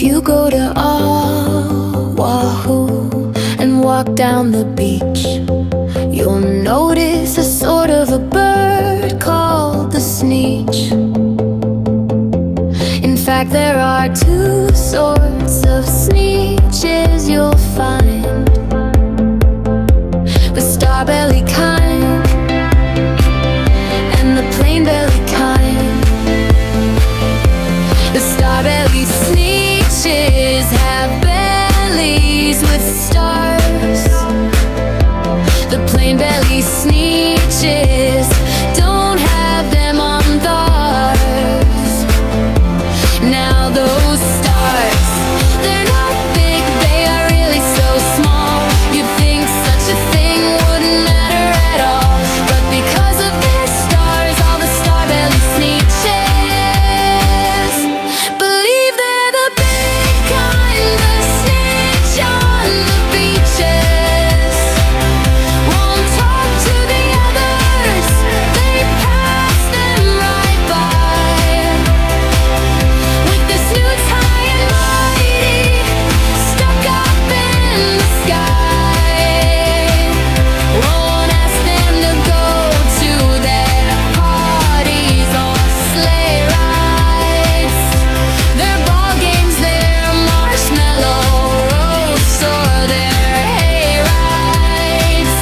you go to Oahu and walk down the beach, you'll notice a sort of a bird called the Sneetch. In fact, there are two sorts of Sneetches you'll find: the starbelly kind and the plain belly kind. The starbelly Sneetches have bellies with stars. The plain belly Sneetches don't have them on bars. Now those stars, they're not big, they are really so small. You'd think such a thing wouldn't matter at all, but because of their stars, all the starbelly Sneetches believe they're the big kind, the snitch on the beaches. Won't talk to the others, they pass them right by. With the snoots high and mighty, stuck up in the sky. Won't ask them to go to their parties or sleigh rides, their ball games, their marshmallow roasts, or their hay rides.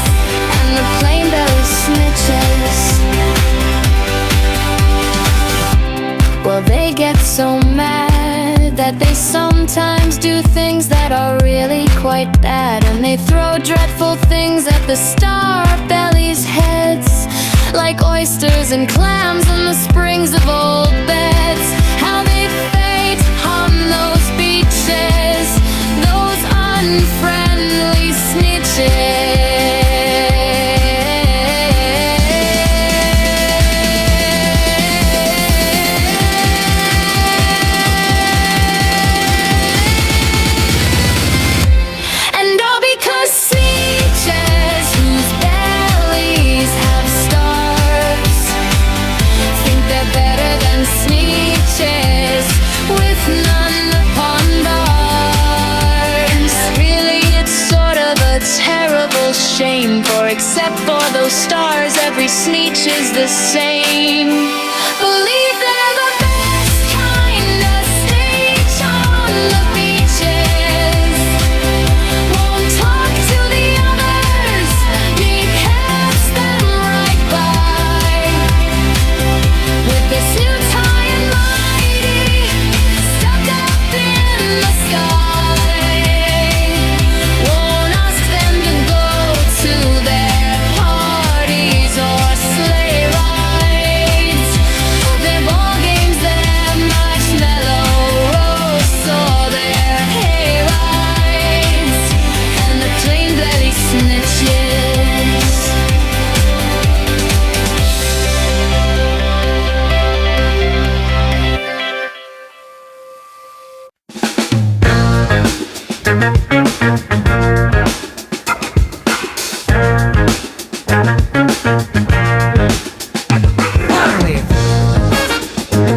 And the plain belly snitches, well, they get so mad that they sometimes do things that are really quite bad. And they throw dreadful things at the starbellies' heads, like oysters and clams in the springs of old beds. How they fate on those beaches, those unfriendly snitches. And all because Sneetches, whose bellies have stars, think they're better than Sneetches with none upon bars. Really, it's sort of a terrible shame, for except for those stars, every Sneetch is the same. Believe they're the best kind of Sneetch on the beaches. Won't talk to the others, he pass them right by. With the snoots high and mighty, stuck up in the sky. Won't ask them to go to their parties or sleigh rides, their ball games, their marshmallow roasts, or their hay rides. And the plain belly snitches.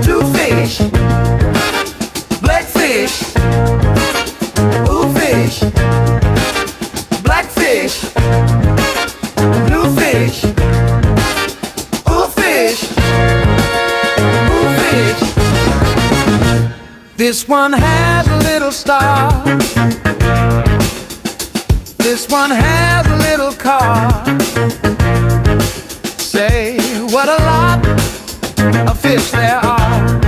Two fish, black fish, blue fish, black fish, blue fish, blue fish, blue fish. This one has a little star. This one has a little car. Say what a lot of fish there are.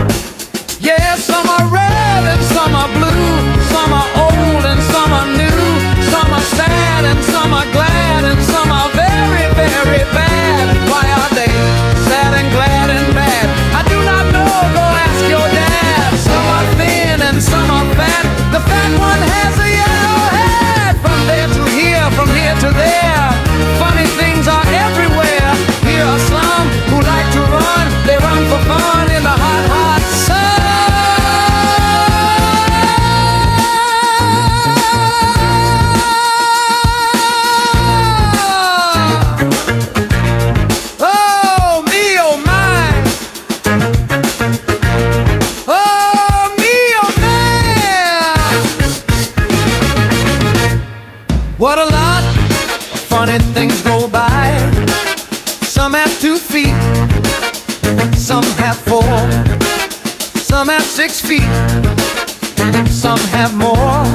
Yeah, some are red and some are blue, some are old and some are new, some are sad and some are glad, and some are very, very bad. Why are they sad and glad and bad? I do not know, go ask your dad. Some are thin and some are fat. The fat one has a yellow head. From there to here, from here to there, funny things are everywhere. Here are some who like to run, they run for fun in the hot, hot sun. What a lot of funny things go by. Some have 2 feet, some have 4, some have 6 feet, some have more.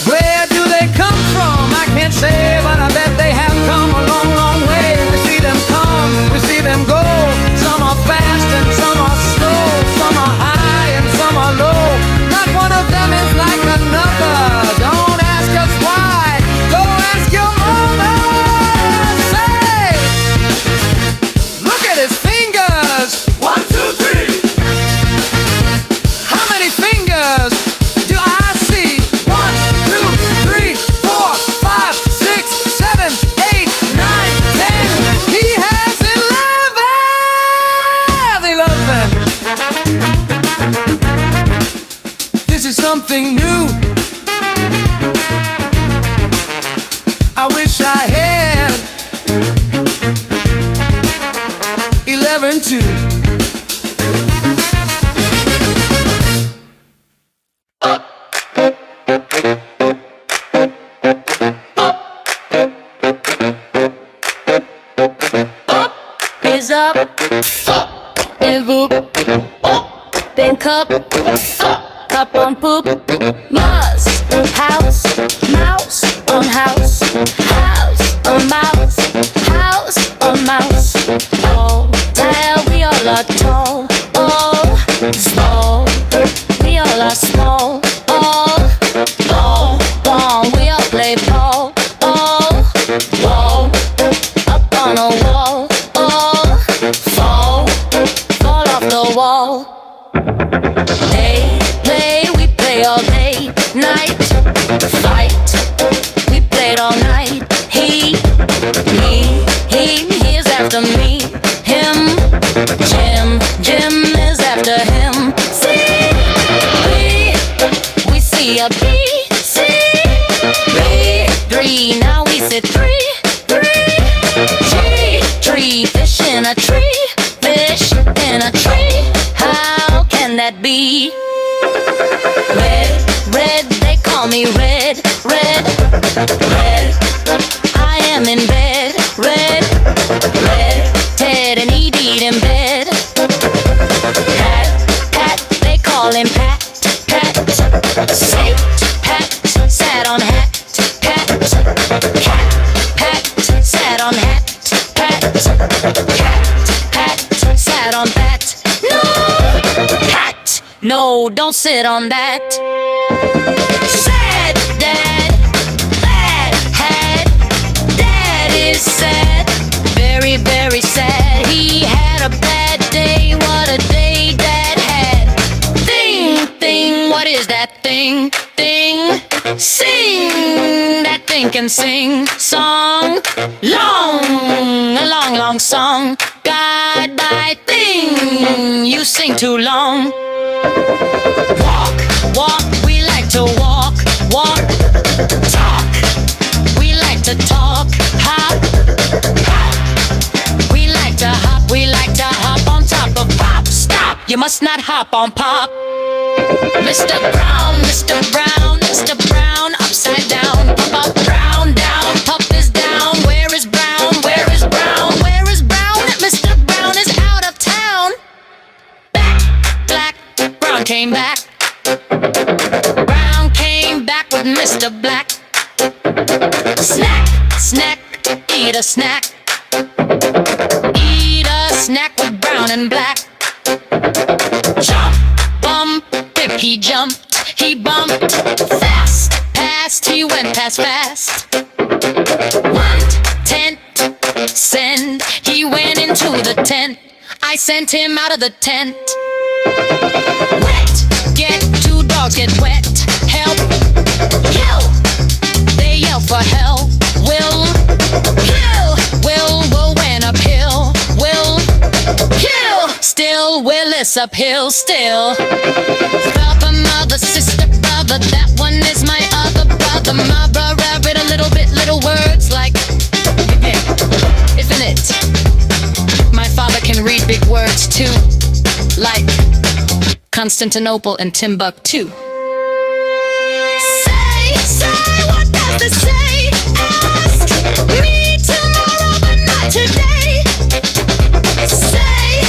Where do they come from? I can't say, but I bet they have come a long, long way. We see them come, we see them go. Some are fast and some are slow. Some are high and some are low. Not one of them is like another. Don't ask us why. Go ask your mother. Say, look at his fingers. 1, 2, 3. How many fingers do I see? 1, 2, 3, 4, 5, 6, 7, 8, 9, 10. He has 11. This is something new. I wish I had 11 too. Is up, and boop, then cup on poop. Must, house, mouse on house, house on mouse, house on mouse. Oh, tall, we all are tall. Oh, small, we all are small. Oh, ball, ball, we all play ball. Oh, wall, up on a wall. Oh, fall, fall off the wall. Day, play, we play all day. Night, fight, we played all night. He, me, he is after me. Him, Jim, Jim is after him. See, we see a B, C, B, 3, now we sit 3, 3, G, tree, fish in a tree, fish in a tree. How can that be? Red, red, they call me red, red, red. I am in bed, red, red. Ted and Edie in bed. Pat, Pat, they call him Pat, Pat. Sit, Pat, sat on hat, Pat. Cat, Pat, sat on hat, Pat. Cat, Pat, sat on that. No, Pat, no, don't sit on that. Sad dad, bad had, dad is sad, very, very sad. He had a bad day, what a day dad had. Thing, thing, what is that thing? Thing, sing, that thing can sing. Song, long, a long, long song. Goodbye thing, you sing too long. Walk, walk, we like to walk, walk. Talk, we like to talk. Hop, hop, we like to hop, we like to hop on top of pop. Stop, you must not hop on pop. Mr. Brown, Mr. Brown, Mr. Brown, upside down. Pop up, brown, down, pop is down. Where is Brown, where is Brown, where is Brown? Mr. Brown is out of town. Back, black, Brown came back. Brown came back with Mr. Black. Snack, snack, eat a snack. Eat a snack with Brown and Black. Jump, bump, if he jumped, he bumped. Fast, past, he went past fast. Want, tent, send, he went into the tent. I sent him out of the tent. Wet, get, 2 dogs get wet. Help, yell, they yell for help. Will, kill, will went uphill. Will, kill, still, Willis uphill, still. Father, mother, sister, brother, that one is my other brother. My brother read a little bit, little words like, isn't it? My father can read big words too, like Constantinople and Timbuktu. Say, what does it say? today. Say,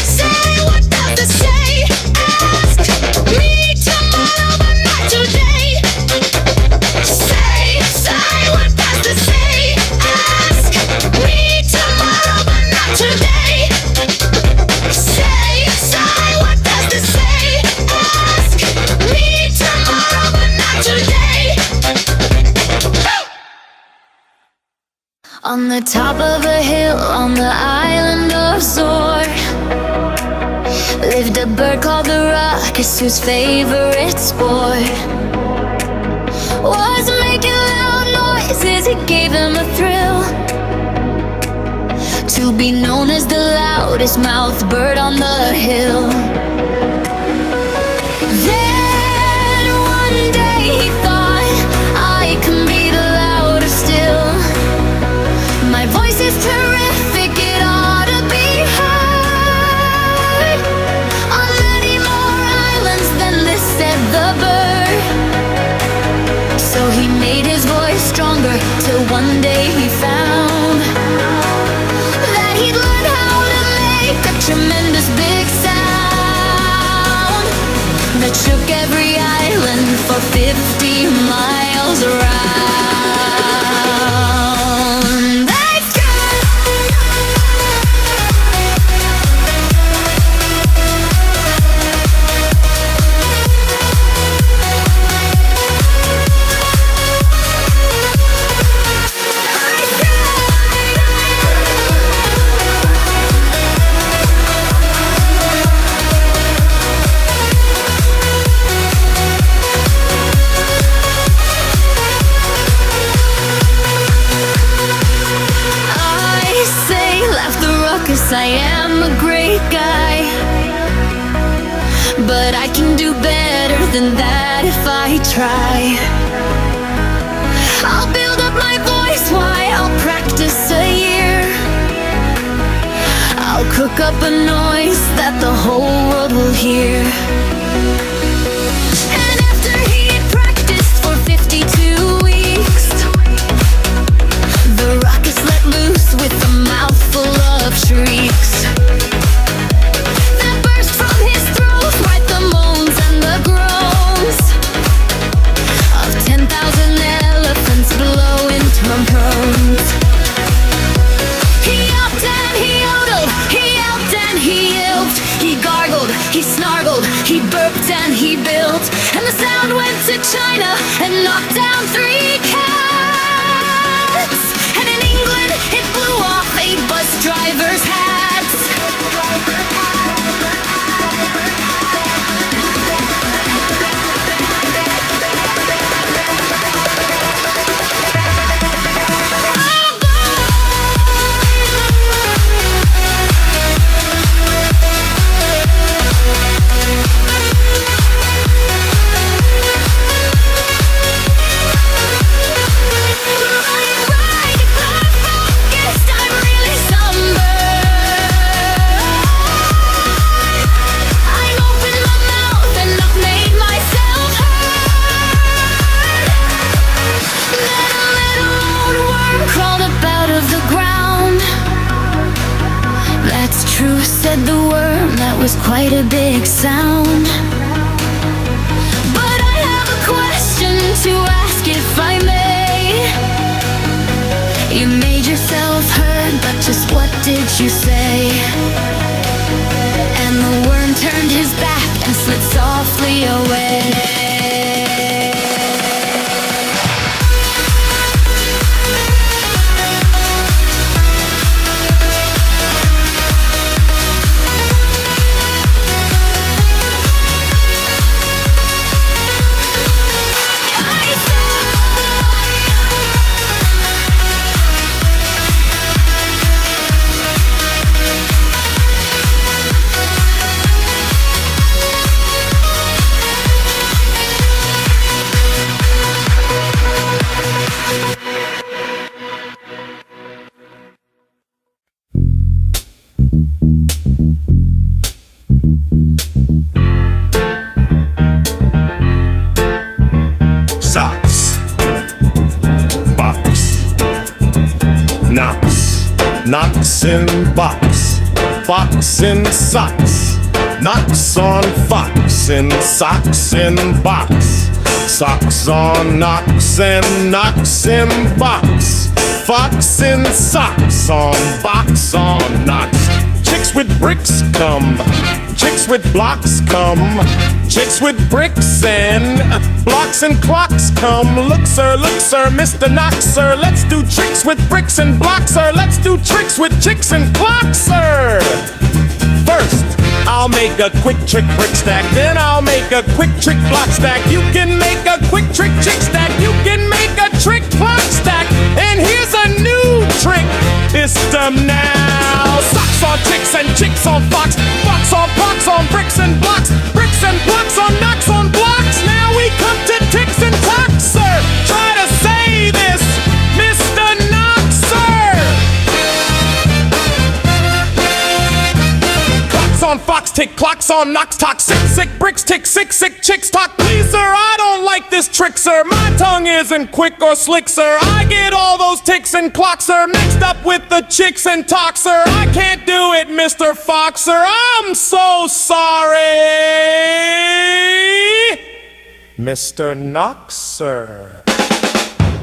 what does it say? Ask me tomorrow, but not today. Say, what does it say? Ask me tomorrow, but not today. Say, what does it say? Ask me tomorrow, but not today. On the top of a hill on the island of Zor lived a bird called the Ruckus, whose favorite sport was making loud noises. It gave him a thrill to be known as the loudest mouthed bird on the hill. Then one day he thought, I can be the loudest still. My voice is terrific, it ought to be heard on many more islands than this, said the bird. So he made his voice stronger till one day he found that he'd learned how to make a tremendous big sound that shook every island for 50 miles around. I am a great guy, but I can do better than that if I try. I'll build up my voice, why, I'll practice a year. I'll cook up a noise that the whole world will hear. And after he had practiced for 52 weeks, the Ruckus let loose with a mouthful of shrieks that burst from his throat, right, the moans and the groans of 10,000 elephants blowing trombones. He yelped and he yodeled, he yelped and he yelped, he gargled, he snargled, he burped and he built, and the sound went to China and knocked down 3 cats. And in England it blew off 8 bus drivers' hats. Said the worm, that was quite a big sound. But I have a question to ask, if I may. You made yourself heard, but just what did you say? And the worm turned his back and slid softly away. in box, fox in socks. Knocks on fox and socks in box. Socks on knocks and knocks in box. Fox in socks on box on knocks. Chicks with bricks come, chicks with blocks come. Chicks with bricks and blocks and clocks come. Look sir, Mr. Knox sir. Let's do tricks with bricks and blocks sir. Let's do tricks with chicks and clocks sir. First, I'll make a quick trick brick stack. Then I'll make a quick trick block stack. You can make a quick trick chick stack. You can make a trick clock stack. And here's a new trick system now. Socks on chicks and chicks on fox. Fox on pox on bricks and blocks. Bricks and blocks on knocks on blocks. Now we come to ticks and clocks, sir. Try to say this, Mr. Knox, sir. On fox tick, clocks on knocks talk. Sick bricks tick, sick chicks talk. Please sir, I don't like this trick sir. My tongue isn't quick or slick sir. I get all those ticks and clocks sir mixed up with the chicks and talk sir. I can't do it, Mr. Fox sir. I'm so sorry, Mr. Knox sir.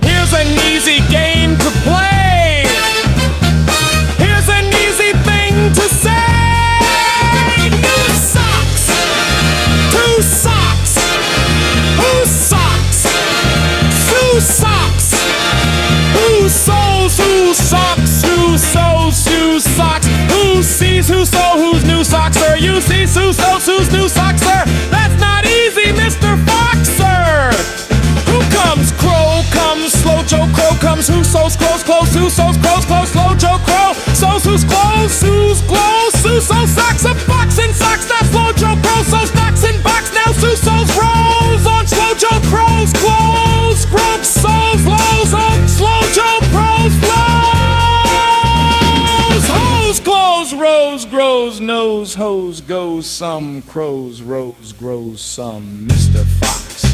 Here's an easy game to play. Here's an easy thing to say. Who socks? Who socks? Who socks? Who sews? Who socks? Who sews? Who socks? Who sees? Who sew? Whose new socks are you see? Who sews? Whose new socks are? That's not easy, Mr. Fox, sir. Who comes? Crow comes. Slow Joe Crow comes. Who sews clothes? Clothes. Who sews clothes? Clothes. Slow Joe Crow sews whose clothes? Whose clothes? Who sews socks? A fox in socks. That's Slow Joe Crow sews stocks in box. Now Sue sews rolls on Slow Joe Crow's clothes. Scrub sews lows on Slow Joe Crow's clothes. Hose clothes, rose grows, nose hose goes some crows, rose grows some. Mr. Fox,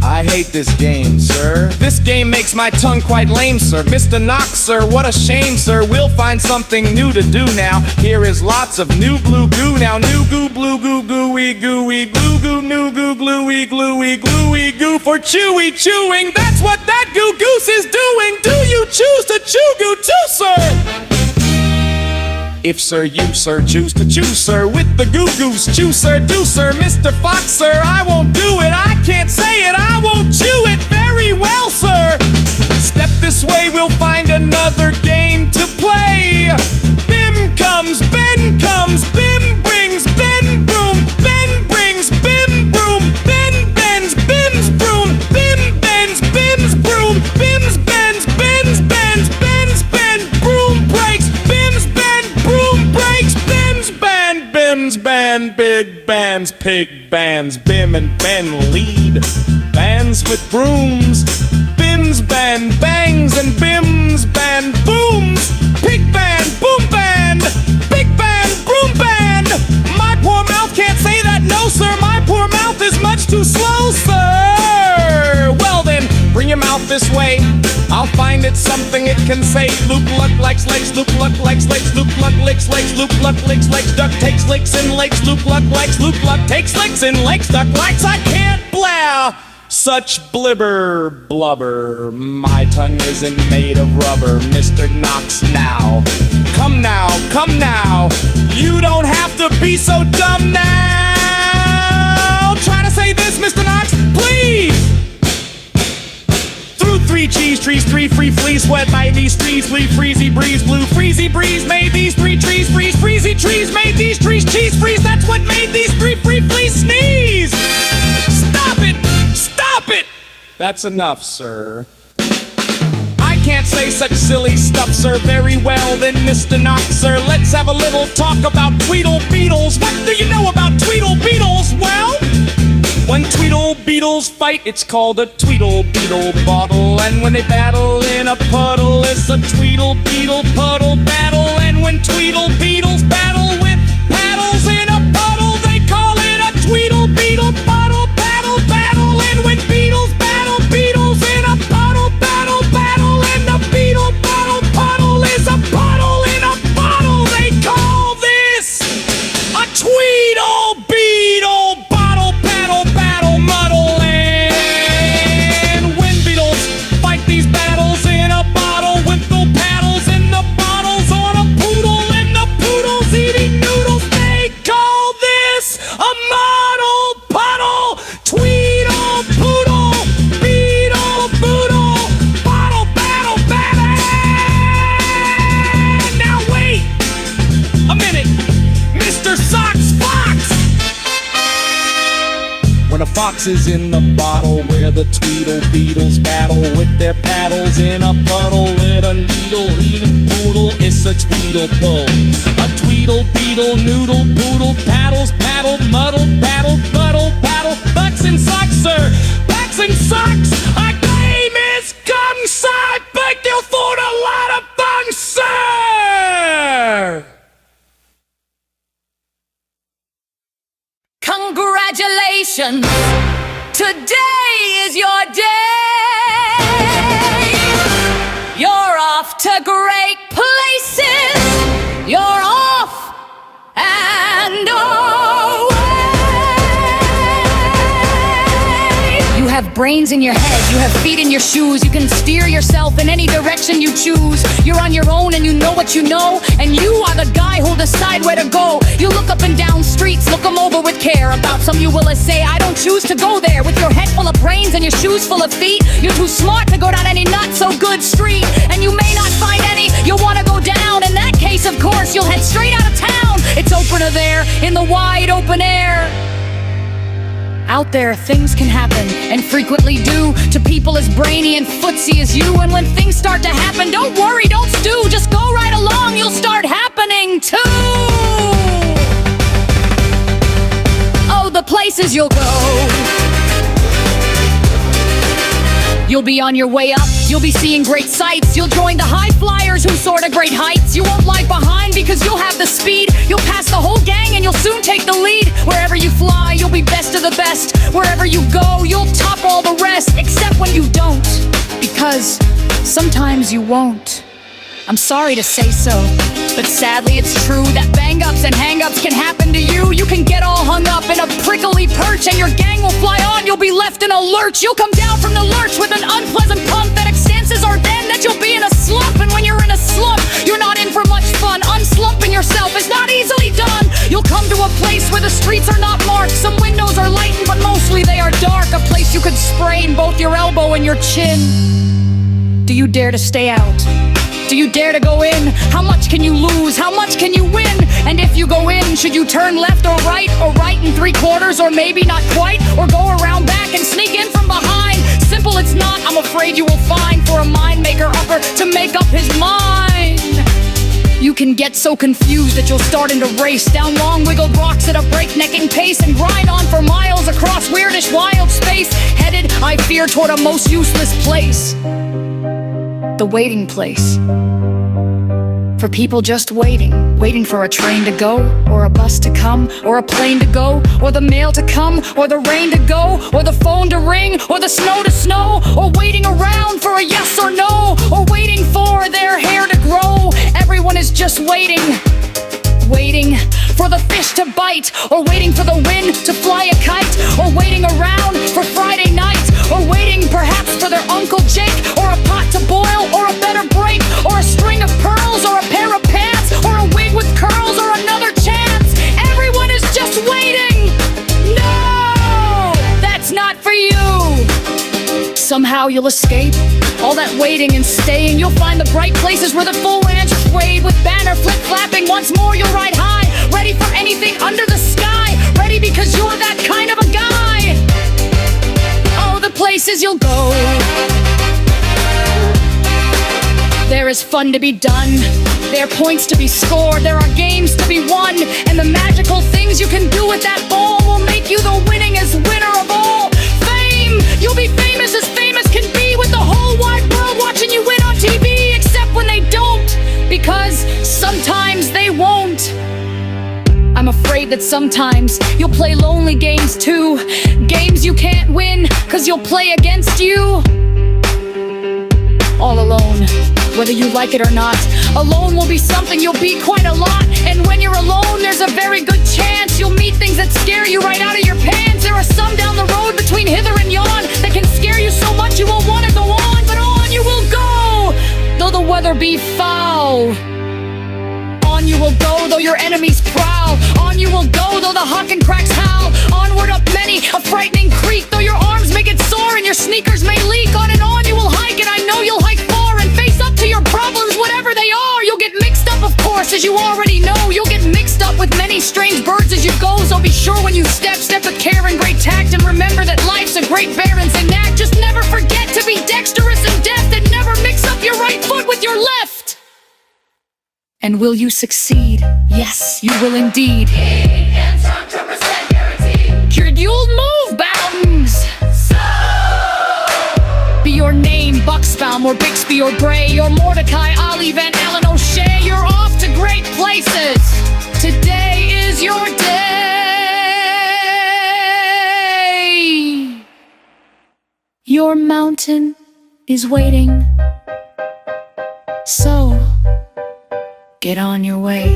I hate this game, sir. This game makes my tongue quite lame, sir. Mr. Knox, sir, what a shame, sir. We'll find something new to do now. Here is lots of new blue goo now. New goo, blue goo, gooey, gooey, glue goo, new goo, gluey, gluey, gluey goo for chewy chewing. That's what that goo goose is doing. Do you choose to chew goo too, sir? If sir, you sir, choose to choose sir with the goo goose, chew sir, do sir, Mr. Fox sir, I won't do it, I can't say it, I won't chew it very well sir. Step this way, we'll find another game to play. Bim comes, Ben comes, Bim brings Ben broom, Ben brings Bim broom, Ben bends Bim's broom, Bim bends Bim's broom, Bim's bends Ben's bends, Ben's bend, broom breaks, Bim's bend, broom breaks, Bim's band, Bim's band, big bands, pig bands, Bim and Ben lead bands with brooms. Bim's band bangs and Bim's band booms. Pig band, boom band, big band, broom band. My poor mouth can't say that, no sir. My poor mouth is much too slow, sir. Well then, bring your mouth this way. I'll find it something it can say. Loop luck likes legs, loop luck likes legs, loop luck licks legs, loop luck licks legs, duck takes licks and legs, loop luck likes, loop luck takes licks and legs, duck likes. I can't blare such blibber blubber. My tongue isn't made of rubber, Mr. Knox now. Come now, come now. You don't have to be so dumb now. Try to say this, Mr. Knox, please. Through 3 cheese trees, 3 free fleas, wet by these trees, blue freezy breeze, blue freezy breeze made these 3 trees freeze, freezy trees made these trees cheese freeze. That's what made these 3 free fleas sneeze. Stop it! Stop it! That's enough, sir. I can't say such silly stuff, sir. Very well then, Mr. Knox, sir. Let's have a little talk about Tweedle Beetles. What do you know about Tweedle Beetles? Well, when Tweedle Beetles fight, it's called a Tweedle Beetle bottle. And when they battle in a puddle, it's a Tweedle Beetle puddle battle. And when Tweedle Beetles battle with paddles in a puddle, they call it a Tweedle Beetle puddle battle battle. And when beetles battle beetles in a puddle battle battle, and the beetle puddle is a puddle in foxes in the bottle, where the Tweedle Beetles battle with their paddles in a puddle with a needle. Even poodle is a Tweedle pull. A Tweedle Beetle noodle poodle paddles, paddle, muddle, paddle, puddle, paddle. Bucks and socks, sir, bucks and socks. Our game is gun side, but you'll afford a lot of fun, sir. Congratulations, today is your day. You're off to great places. You're off and away. You have brains in your head, you have feet in your shoes. You can steer yourself in any direction you choose. You're on your own and you know what you know, and you are the guy who'll decide where to go. You look up and down streets, look them over with care. About some you will say, I don't choose to go there. With your head full of brains and your shoes full of feet, you're too smart to go down any not so good street. And you may not find any you'll want to go down. In that case, of course, you'll head straight out of town. It's opener there in the wide open air. Out there, things can happen, and frequently do, to people as brainy and footsy as you. And when things start to happen, don't worry, don't stew. Just go right along, you'll start happening too. Oh, the places you'll go. You'll be on your way up, you'll be seeing great sights. You'll join the high flyers who soar to great heights. You won't lag behind because you'll have the speed. You'll pass the whole gang and you'll soon take the lead. Wherever you fly, you'll be best of the best. Wherever you go, you'll top all the rest. Except when you don't, because sometimes you won't. I'm sorry to say so, but sadly it's true that bang-ups and hang-ups can happen to you. You can get all hung up in a prickly perch and your gang will fly on, you'll be left in a lurch. You'll come down from the lurch with an unpleasant pump that chances are then that you'll be in a slump. And when you're in a slump, you're not in for much fun. Unslumping yourself is not easily done. You'll come to a place where the streets are not marked. Some windows are lightened, but mostly they are dark. A place you could sprain both your elbow and your chin. Do you dare to stay out? Do you dare to go in? How much can you lose? How much can you win? And if you go in, should you turn left or right and 3/4, or maybe not quite, or go around back and sneak in from behind? Simple it's not, I'm afraid you will find, for a mind maker upper to make up his mind. You can get so confused that you'll start into race down long wiggled rocks at a breaknecking pace and grind on for miles across weirdish wild space, headed, I fear, toward a most useless place. The waiting place. For people just waiting for a train to go, or a bus to come, or a plane to go, or the mail to come, or the rain to go, or the phone to ring, or the snow to snow, or waiting around for a yes or no, or waiting for their hair to grow. Everyone is just waiting for the fish to bite, or waiting for the wind to fly a kite, or waiting around for Friday night, or waiting perhaps for their Uncle Jake, or a pot to boil, or a better break, or a string of pearls, or a pair of pants, or a wig with curls, or another chance. Everyone is just waiting. No, that's not for you. Somehow you'll escape all that waiting and staying. You'll find the bright places where the full ranch swayed, with banner flip-flapping. Once more you'll ride high, ready for anything under the sky, ready because you're that kind of a guy. Oh, the places you'll go. There is fun to be done, there are points to be scored, there are games to be won, and the magical things you can do with that ball will make you the winningest winner of all. Fame! You'll be famous as famous can be, with the whole wide world watching you win on TV, except when they don't, because sometimes they won't. I'm afraid that sometimes you'll play lonely games too, games you can't win, 'cause you'll play against you. All alone, whether you like it or not. Alone will be something you'll be quite a lot. And when you're alone, there's a very good chance you'll meet things that scare you right out of your pants. There are some down the road between hither and yon that can scare you so much you won't want to go on. But on you will go, though the weather be foul. On you will go, though your enemies prowl. On you will go, though the hawk and cracks howl. Onward up many a frightening creek, though your arms may get sore and your sneakers may leak. On and on you will hike, and I know you'll hike far, and face up to your problems, whatever they are. You'll get mixed up, of course, as you already know. You'll get mixed up with many strange birds as you go, so be sure when you step with care and great tact, and remember that will you succeed? Yes, you will indeed. Cured, you'll move mountains. Be your name Buxbaum or Bixby or Bray or Mordecai, Ali, Van Allen, O'Shea. You're off to great places. Today is your day. Your mountain is waiting. So, get on your way.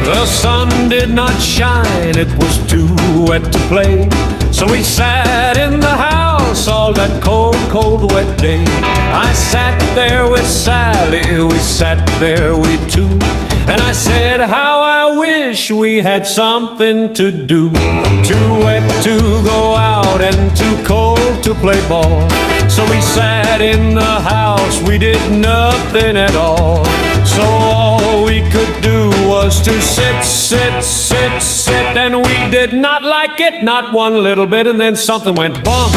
The sun did not shine, it was too wet to play. So we sat in the house all that cold, cold, wet day. I sat there with Sally, we sat there, we two. And I said, how I wish we had something to do. Too wet to go out and too cold to play ball. So we sat in the house, we did nothing at all. So all we could do was to sit, sit, sit, sit. And we did not like it, not one little bit. And then something went bump.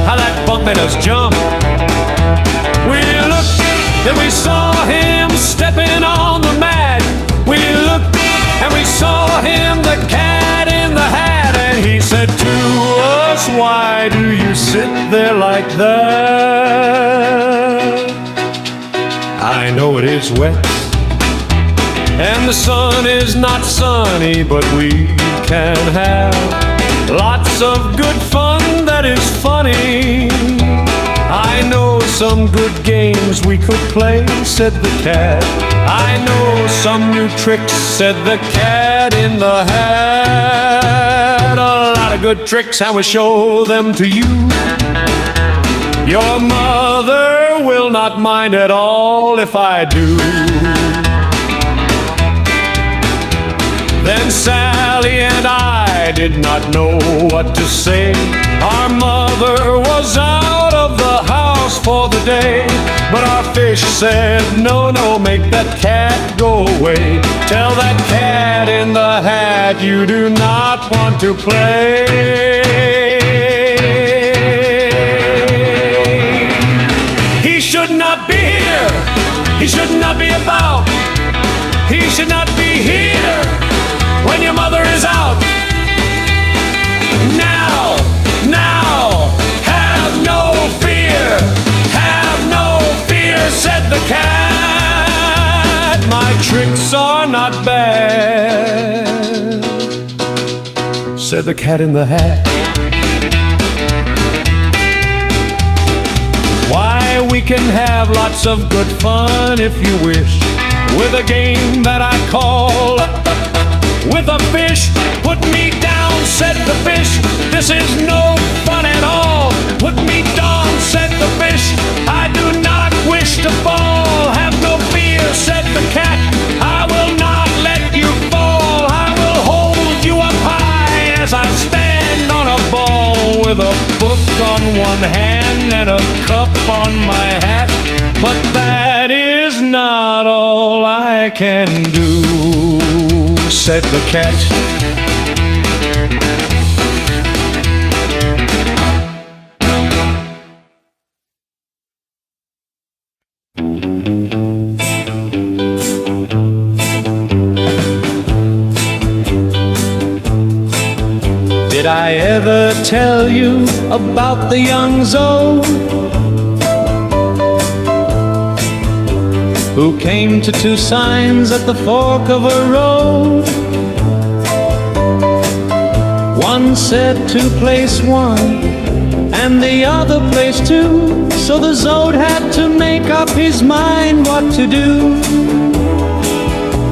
How that bump made us jump. We looked and we saw him stepping on the mat. We looked and we saw him, the cat in the hat. And he said to us, why do you sit there like that? I know it is wet and the sun is not sunny, but we can have lots of good fun that is funny. I know some good games we could play, said the cat. I know some new tricks, said the cat in the hat. A lot of good tricks, I will show them to you. Your mother will not mind at all if I do. Then Sally and I did not know what to say. Our mother was out of the house for the day. But our fish said, no, no, make that cat go away. Tell that cat in the hat you do not want to play. He should not be here. He should not be about. He should not be here when your mother is out. Now, now, have no fear, have no fear, said the cat. My tricks are not bad, said the cat in the hat. Why, we can have lots of good fun if you wish, with a game that I call with a fish. Put me down, said the fish. This is no fun at all. Put me down, said the fish. I do not wish to fall. Have no fear, said the cat. I will not let you fall. I will hold you up high as I stand on a ball, with a book on one hand and a cup on my hat. But that is not all I can do, said the cat. Did I ever tell you about the young Zoe who came to two signs at the fork of a road? One said to place one and the other place two, so the Zode had to make up his mind what to do.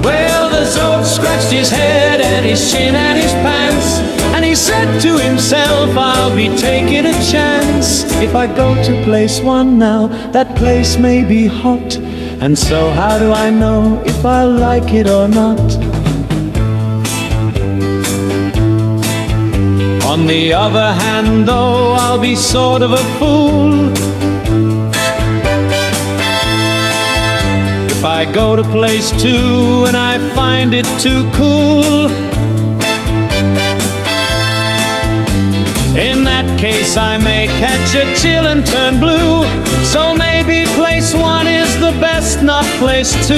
Well, the Zode scratched his head and his chin and his pants, and he said to himself, I'll be taking a chance. If I go to place one now, that place may be hot, and so how do I know if I like it or not? On the other hand, though, I'll be sort of a fool if if I go to place 2 and I find it too cool, in that case I may catch a chill and turn blue. So maybe place 1 is the best, not place 2.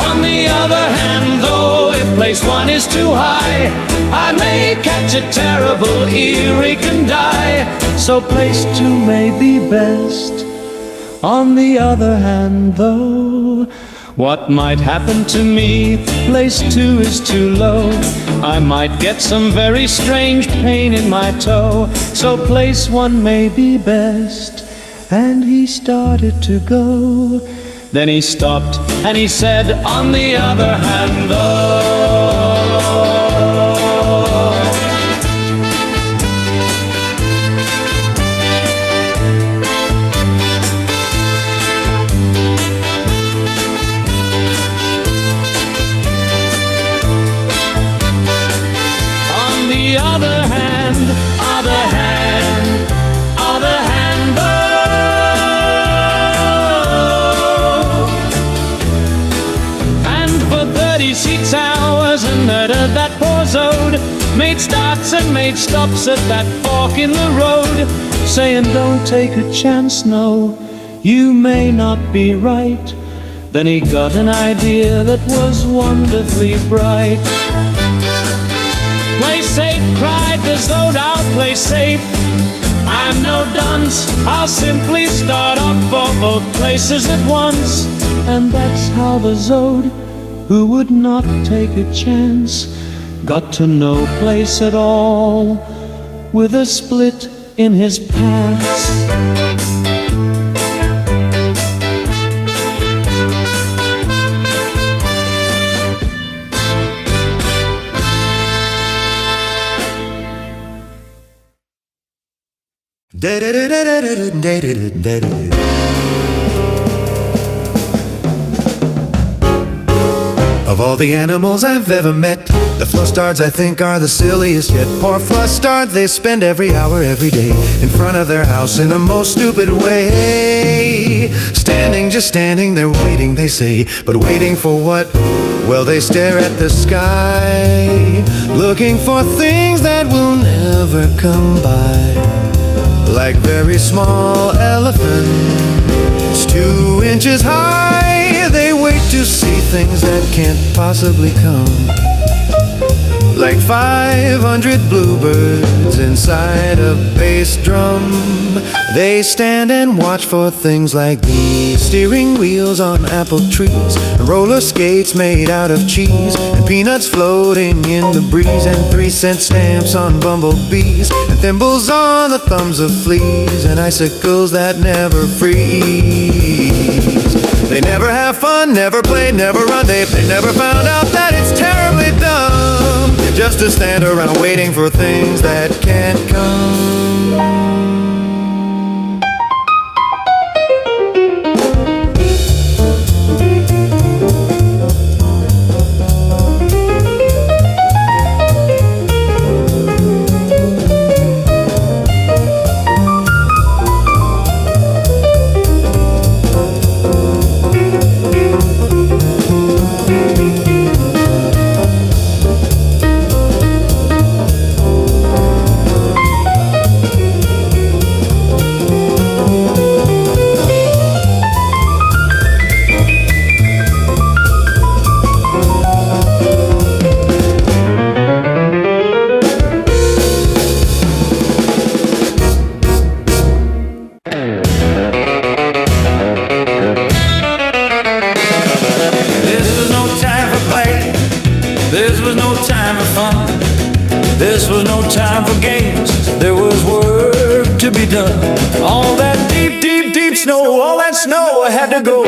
On the other hand though, if place 1 is too high, I may catch a terrible earache and die. So place 2 may be best. On the other hand though, what might happen to me if place 2 is too low? I might get some very strange pain in my toe. So place 1 may be best. And he started to go. Then he stopped and he said, on the other hand though. On the other hand, other hand, other hand though. And for 36 hours and murdered that poor Zode, made starts and made stops at that fork in the road, saying don't take a chance, no, you may not be right. Then he got an idea that was wonderfully bright. Play safe, cried the Zode, I'll play safe. I'm no dunce, I'll simply start off for both places at once. And that's how the Zode, who would not take a chance, got to no place at all with a split in his pants. Of all the animals I've ever met, the Flustards I think are the silliest yet. Poor Flustards, they spend every hour every day in front of their house in a most stupid way. Standing, just standing there waiting, they say. But waiting for what? Well, they stare at the sky, looking for things that will never come by. Like very small elephants, 2 inches high, they wait to see things that can't possibly come. Like 500 bluebirds inside a bass drum, they stand and watch for things like these: steering wheels on apple trees, and roller skates made out of cheese, and peanuts floating in the breeze, and 3-cent stamps on bumblebees, and thimbles on the thumbs of fleas, and icicles that never freeze. They never have fun, never play, never run. They never found out that it's terribly dumb just to stand around waiting for things that can't come. This was no time for fun. This was no time for games. There was work to be done. All that deep, deep, deep snow, all that snow had to go.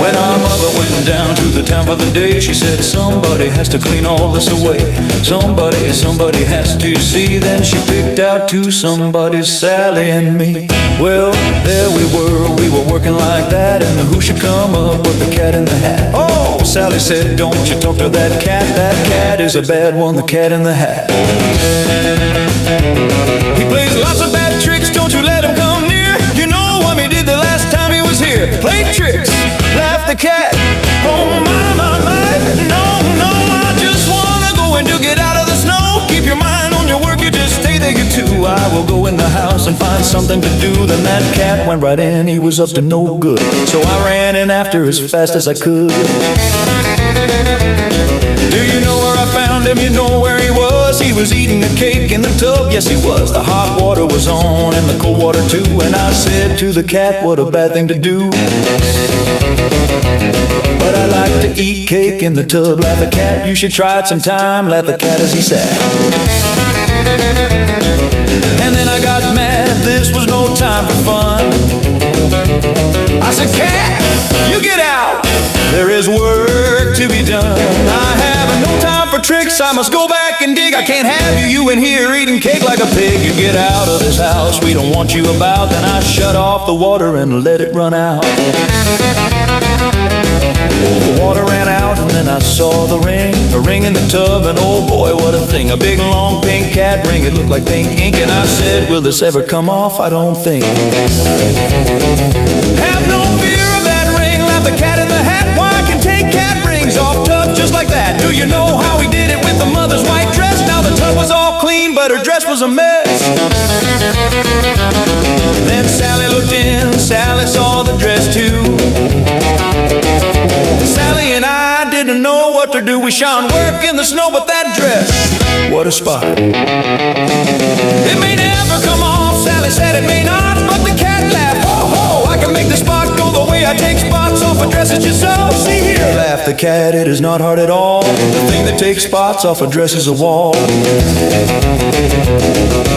When our mother went down to the town for the day, she said, somebody has to clean all this away. Somebody has to see. Then she picked out two somebodies, Sally and me. Well, there we were working like that, and who should come up with the cat in the hat? Oh, Sally said, don't you talk to that cat is a bad one, the cat in the hat. He plays lots of bad tricks, don't you let him come near. You know what he did the last time he was here. will go in the house and find something to do. Then that cat went right in, he was up to no good. So I ran in after as fast as I could. Do you know where I found him? You know where he was? He was eating a cake in the tub, yes he was. The hot water was on and the cold water too. And I said to the cat, what a bad thing to do. But I like to eat cake in the tub. Laughed the cat, you should try it sometime. Laughed the cat as he sat. And then I got mad, this was no time for fun. I said, cat, you get out. There is work to be done. I have no time for tricks, I must go back and dig. I can't have you in here eating cake like a pig. You get out of this house, we don't want you about. Then I shut off the water and let it run out. The water ran out and then I saw the ring in the tub, and oh boy, what a thing. A big long pink cat ring, it looked like pink ink. And I said, will this ever come off? I don't think. Have no fear of that ring, laughed the cat in the hat. Why, I can take cat rings off tubs just like that. Do you know how he did it with the mother's white dress? Now the tub was all clean, but her dress was a mess. Then Sally looked in, Sally saw the dress too. Sally and I didn't know what to do. We shone work in the snow, but that dress, what a spot. It may never come off, Sally said it may not. But the cat laughed, ho ho, I can make the spot go the way I take spots off of dresses just so. See here, laughed the cat, it is not hard at all. The thing that takes spots off a dress is a wall.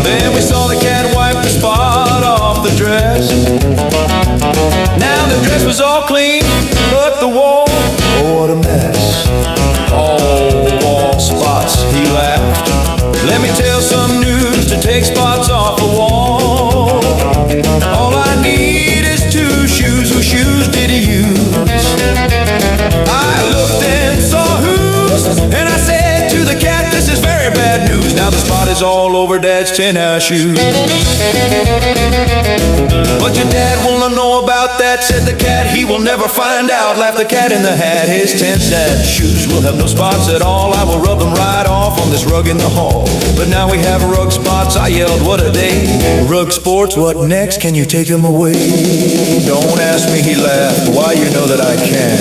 Then we saw the cat wipe the spot off the dress. Now the dress was all clean, but the wall, oh what a mess. All wall spots, he laughed. Let me tell some news to take spots off the wall. All I need is two shoes. Whose shoes did he use? I looked and saw whose, and I said to the cat, this is very bad news. Now the spot is all over Dad's tin-house shoes. But your dad will not know about that, said the cat, he will never find out. Laughed the cat in the hat, his tin-dad shoes will have no spots at all. I will rub them right off on this rug in the hall. But now we have rug spots, I yelled, what a day. Rug sports, what next, can you take them away? Don't ask me, he laughed, why you know that I can.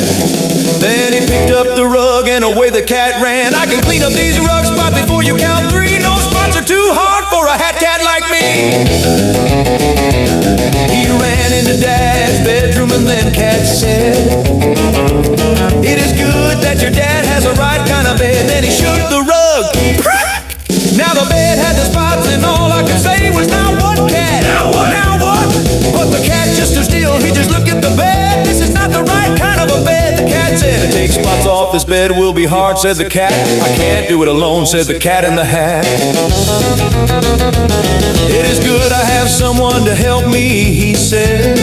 Then he picked up the rug and away the cat ran. I can clean up these rug spots before you count three. No spots are too hard for a hat cat like me. He ran into Dad's bedroom and then Cat said, it is good that your dad has a right kind of bed. Then he shook the rug. Now the bed had the spots and all I could say was, now what, cat? Now what? Now what? But the cat just stood still, he just looked at the bed. This is not the right kind of a bed, the cat said. To take spots off this bed will be hard, said the cat. I can't do it alone, said the cat in the hat. It is good I have someone to help me, he said.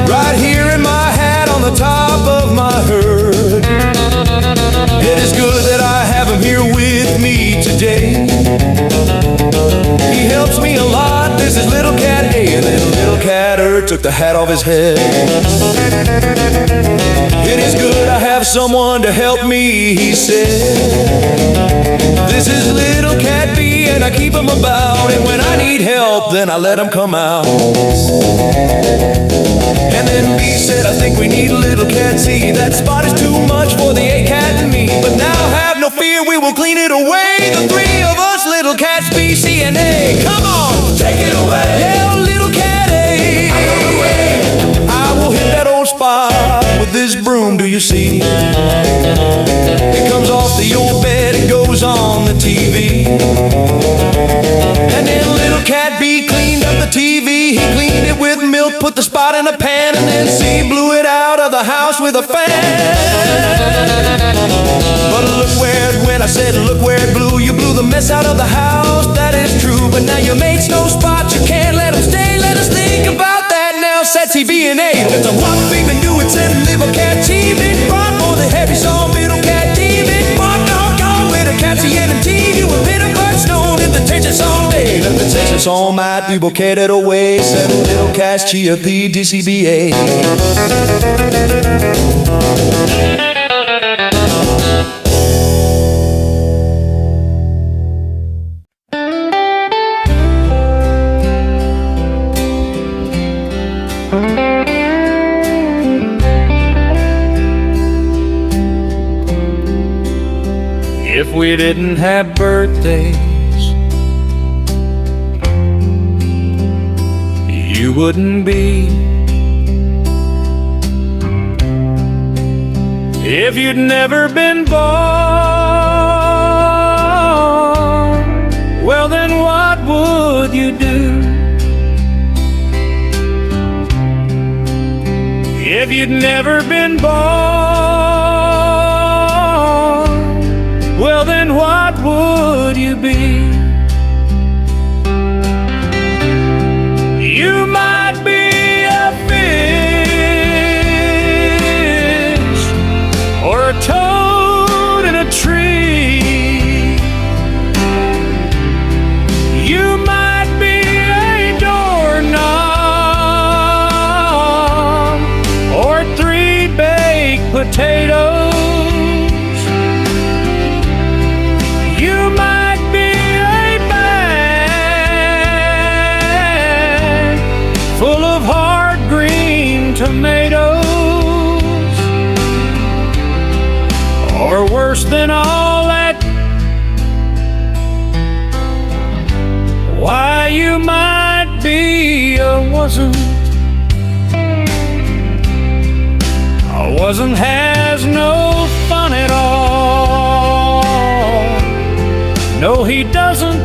Right here in my hat on the top of my herd. It is good that I have him here with me today. He helps me a lot, this is little cat A. And then little cat Er took the hat off his head. It is good I have someone to help me, he said. This is little cat B and I keep him about. And when I need help, then I let him come out. And then B said, I think we need a little cat C. That spot is too much for the A cat and me. But now have no fear, we will clean it away. The three of us, little cats B, C, and A. Come on, take it away. Yeah, little cat A. Out of the way. I will hit that old spot with this broom, do you see? It comes off the old bed, it goes on the TV. And then little cat B cleaned up the TV. He cleaned it with milk, put the spot in a pan, and then C blew it out of the house with a fan. But look where it went, I said look where it blew. You blew the mess out of the house, that is true. But now your mate's no spot, you can't let him stay. Let us think about that now, said C, B, and A. It's a what we've been doing, said little cat T. Big part for the heavy song, middle cat D. Big part, doggone with a cat C and a T. You a bit of bird stone in the tension song day. Let the tension song might be bouqueted away. Said little cat G, a P, D, C, B, A. if we didn't have birthdays, you wouldn't be. If you'd never been born, well then what would you do? If you'd never been born, well then what would you be? You might be a fish or a toad in a tree. You might be a doorknob or 3 baked potatoes. You might be a bag full of hard green tomatoes, or worse than all that, why you might be a wasn't. A wasn't has no fun at all. No, he doesn't.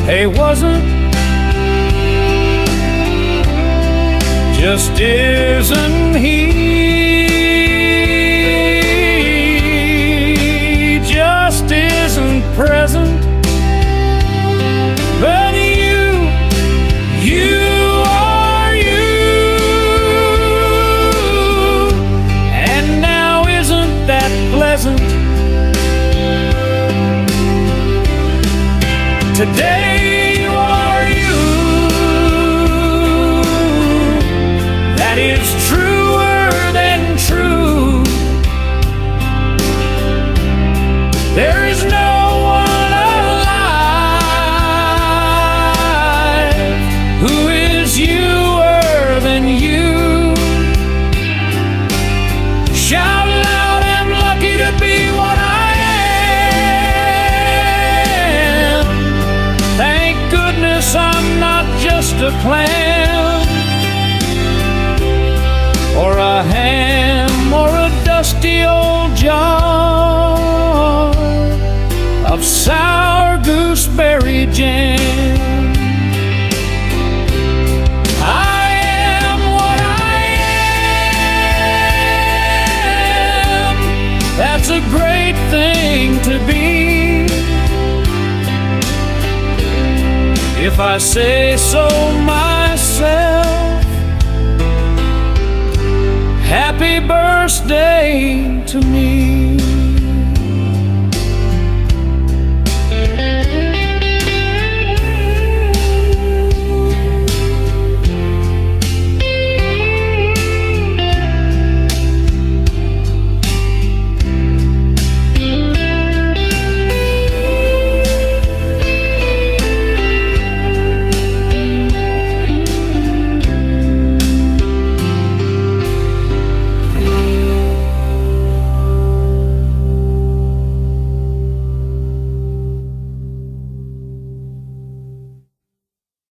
Hey, wasn't. Just isn't he? Just isn't present. But you are you. And now isn't that pleasant? Today you are you. That is truer than true. There is no one alive who is youer than you. Shout loud, I'm lucky to be what I am. Thank goodness I'm not just a clam, or a ham, or a dusty old jar of sour gooseberry jam. I am what I am. That's a great thing to be, if I say so myself. Happy birthday to me.